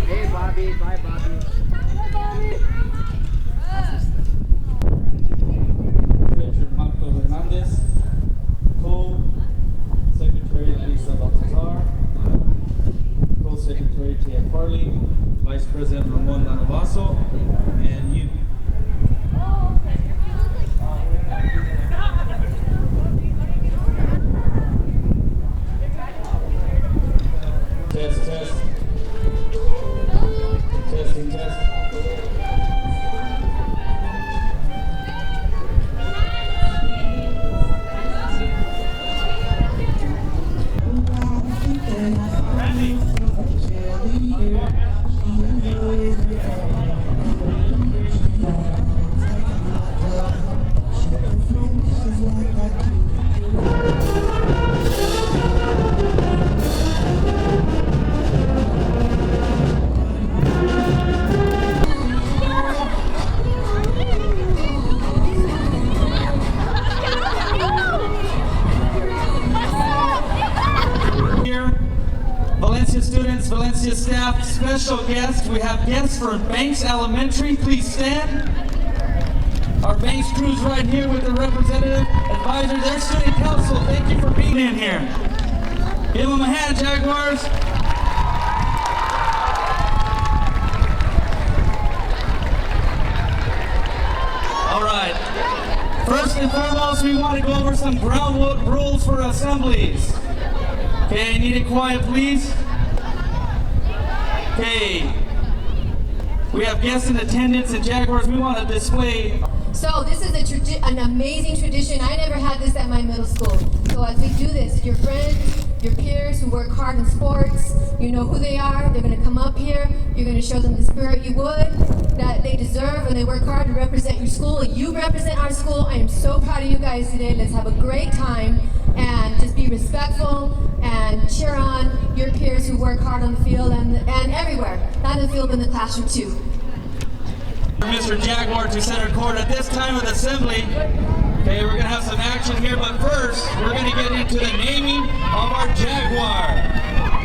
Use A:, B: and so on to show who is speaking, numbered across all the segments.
A: Hey, Bobby. Bye, Bobby. Bye, Bobby.
B: Treasurer Marco Hernandez, Co-Secretary Elisa Baltazar, Co-Secretary Tia Farley, Vice President Ramon Lanovaso, and you. Test, test. Testing, test. Valencia students, Valencia staff, special guests. We have guests from Banks Elementary. Please stand. Our Banks crew's right here with the representative, advisors, their student council. Thank you for being in here. Give them a hand, Jaguars. All right. First and foremost, we want to go over some ground rules for assemblies. Okay, need it quiet, please. Okay. We have guests in attendance and Jaguars. We want to display.
C: So this is an amazing tradition. I never had this at my middle school. So as we do this, your friends, your peers who work hard in sports, you know who they are. They're going to come up here. You're going to show them the spirit you would, that they deserve when they work hard to represent your school. You represent our school. I am so proud of you guys today. Let's have a great time and just be respectful and cheer on your peers who work hard on the field and everywhere. Not in the field, but in the classroom too.
B: Mr. Jaguar to center court at this time of the assembly. Okay, we're going to have some action here, but first, we're going to get into the naming of our Jaguar.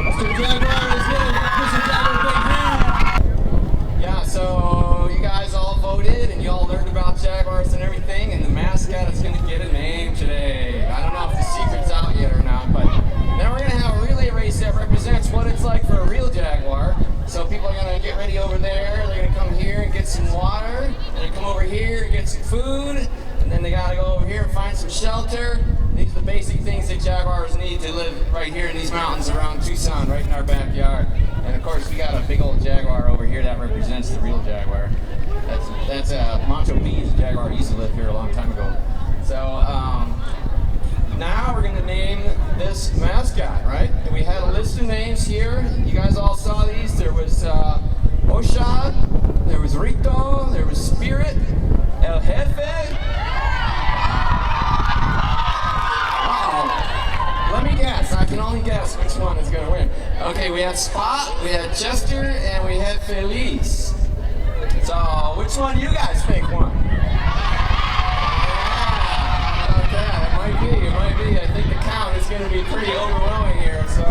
B: Mr. Jaguar is good. Mr. Jaguar, big hand.
A: Yeah, so you guys all voted and you all learned about Jaguars and everything, and the mascot is going to get a name today. I don't know if the secret's out yet or not, but then we're going to have a relay race that represents what it's like for a real Jaguar. So people are going to get ready over there. They're going to come here and get some water. And they come over here and get some food. And then they got to go over here and find some shelter. These are the basic things that Jaguars need to live right here in these mountains around Tucson, right in our backyard. And of course, we got a big old Jaguar over here that represents the real Jaguar. That's Macho P's Jaguar. He used to live here a long time ago. So now we're going to name this mascot, right? And we had a list of names here. You guys all saw these. There was Oshad, there was Rito, there was Spirit, El Jefe. Uh-oh. Let me guess. I can only guess which one is going to win. Okay, we had Spot, we had Chester, and we had Feliz. So, which one do you guys think won? It might be. I think the count is going to be pretty overwhelming here. So,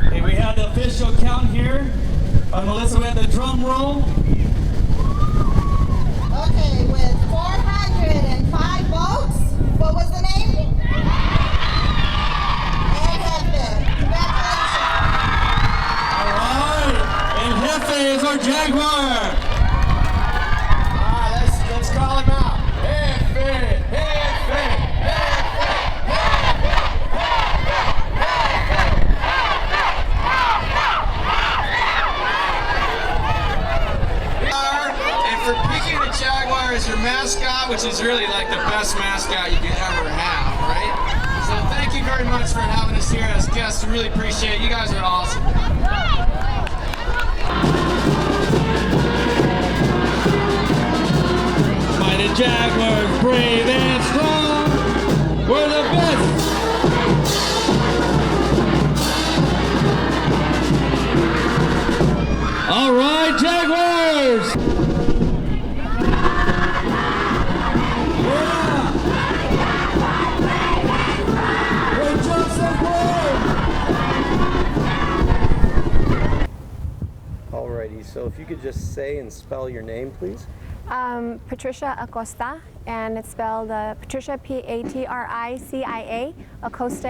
B: okay, we have the official count here. Melissa, we have the drum roll.
D: Okay, with 405 votes, what was the name? El Jefe. Congratulations.
B: All right, El Jefe is our Jaguar.
A: call him out. And for picking the Jaguar as your mascot, which is really like the best mascot you could ever have, right? So thank you very much for having us here as guests. We really appreciate it. You guys are awesome.
B: Mighty Jaguars, brave and strong, we're the best. All right, Jaguars. Yeah. Great job, Jaguars.
E: So if you could just say and spell your name, please.
F: Patricia Acosta, and it's spelled Patricia, Patricia, Acosta, Acosta.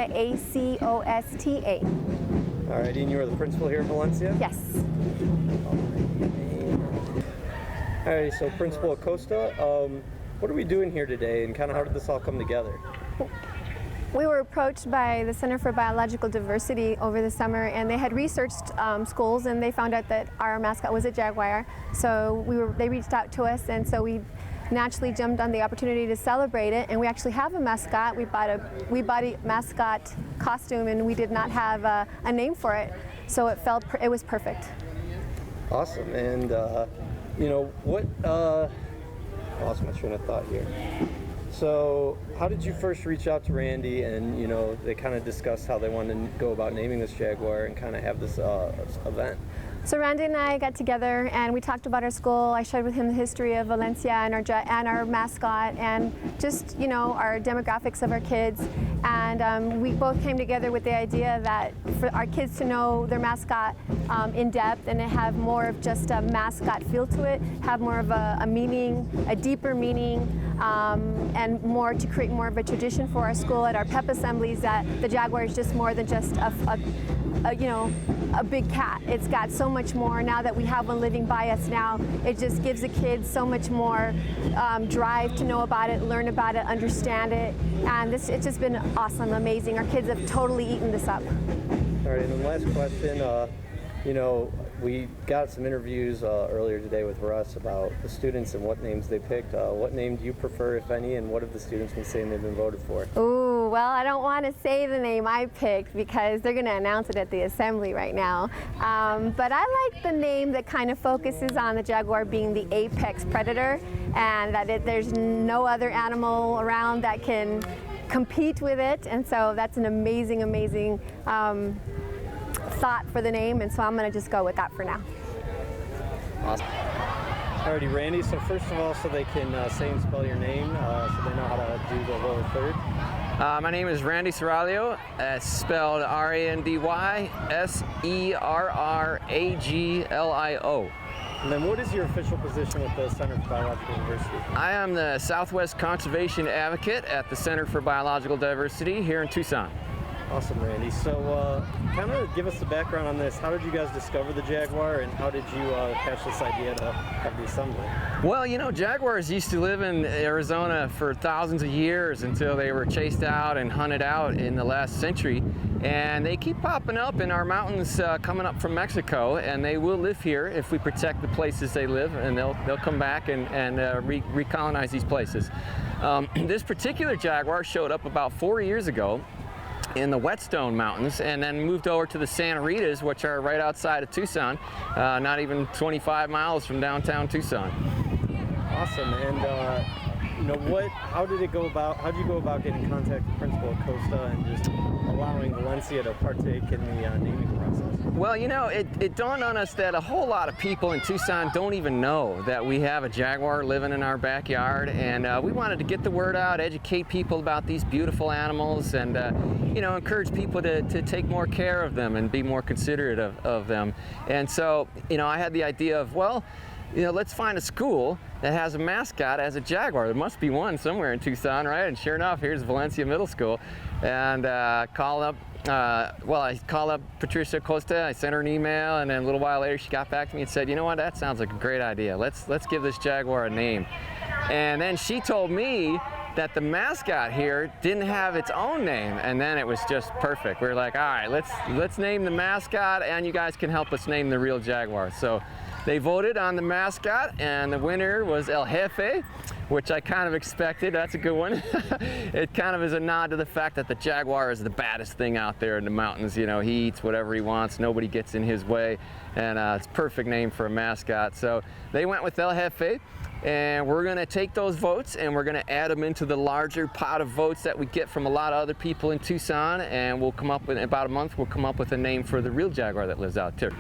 E: All right, and you are the principal here in Valencia?
F: Yes.
E: All right, so Principal Acosta, what are we doing here today, and kind of how did this all come together?
F: We were approached by the Center for Biological Diversity over the summer, and they had researched schools, and they found out that our mascot was a Jaguar. So they reached out to us, and so we naturally jumped on the opportunity to celebrate it. And we actually have a mascot. We bought a mascot costume, and we did not have a name for it, so it was perfect.
E: Awesome. And you know what? I lost my train of thought here. So how did you first reach out to Randy, and you know, they kind of discussed how they wanted to go about naming this Jaguar and kind of have this event?
F: So Randy and I got together and we talked about our school. I shared with him the history of Valencia and our mascot, and just, you know, our demographics of our kids. And we both came together with the idea that for our kids to know their mascot in depth and to have more of just a mascot feel to it, have more of a meaning, a deeper meaning, and more to create more of a tradition for our school at our pep assemblies, that the Jaguar is just more than just a big cat. It's got so much more. Now that we have one living by us now, it just gives the kids so much more drive to know about it, learn about it, understand it, and it's just been awesome, amazing. Our kids have totally eaten this up.
E: All right, and the last question, you know, we got some interviews earlier today with Russ about the students and what names they picked. What name do you prefer, if any, and what have the students been saying they've been voted for?
F: Ooh, well, I don't want to say the name I picked because they're going to announce it at the assembly right now. But I like the name that kind of focuses on the Jaguar being the apex predator, and that there's no other animal around that can compete with it. And so that's an amazing, amazing thought for the name, and so I'm going to just go with that for now.
E: Awesome. Alrighty, Randy, so first of all, so they can say and spell your name, so they know how to do the lower third.
G: My name is Randy Serralio. It's spelled Randyserraragio.
E: And then what is your official position with the Center for Biological Diversity?
G: I am the Southwest Conservation Advocate at the Center for Biological Diversity here in Tucson.
E: Awesome, Randy. So kind of give us the background on this. How did you guys discover the Jaguar, and how did you catch this idea to have the assembly?
G: Well, you know, Jaguars used to live in Arizona for thousands of years until they were chased out and hunted out in the last century. And they keep popping up in our mountains coming up from Mexico, and they will live here if we protect the places they live, and they'll come back and recolonize these places. This particular Jaguar showed up about 4 years ago in the Whetstone Mountains, and then moved over to the Santa Ritas, which are right outside of Tucson, not even 25 miles from downtown Tucson.
E: Awesome. And you know, how did you go about getting in contact with Principal Acosta and just allowing Valencia to partake in the naming process?
G: Well, you know, it dawned on us that a whole lot of people in Tucson don't even know that we have a Jaguar living in our backyard, and we wanted to get the word out, educate people about these beautiful animals, and you know, encourage people to take more care of them and be more considerate of them. And so, you know, I had the idea of, well, you know, let's find a school that has a mascot as a Jaguar. There must be one somewhere in Tucson, right? And sure enough, here's Valencia Middle School. And I called up Patricia Acosta. I sent her an email, and then a little while later she got back to me and said, you know what, that sounds like a great idea. Let's give this Jaguar a name. And then she told me that the mascot here didn't have its own name, and then it was just perfect. We were like, all right, let's name the mascot, and you guys can help us name the real Jaguar. So they voted on the mascot, and the winner was El Jefe, which I kind of expected. That's a good one. It kind of is a nod to the fact that the Jaguar is the baddest thing out there in the mountains. You know, he eats whatever he wants, nobody gets in his way, and it's a perfect name for a mascot. So they went with El Jefe, and we're gonna take those votes and we're gonna add them into the larger pot of votes that we get from a lot of other people in Tucson, and we'll come up with, in about a month, we'll come up with a name for the real Jaguar that lives out there.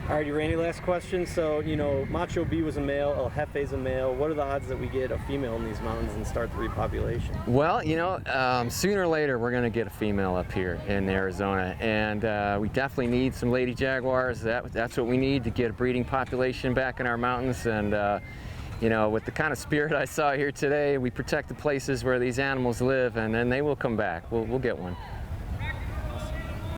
E: Alrighty, Randy, last question. So, you know, Macho B was a male, El Jefe's a male. What are the odds that we get a female in these mountains and start the repopulation?
G: Well, you know, sooner or later we're going to get a female up here in Arizona, and we definitely need some lady jaguars. That's what we need to get a breeding population back in our mountains. And you know, with the kind of spirit I saw here today, we protect the places where these animals live, and then they will come back. We'll get one.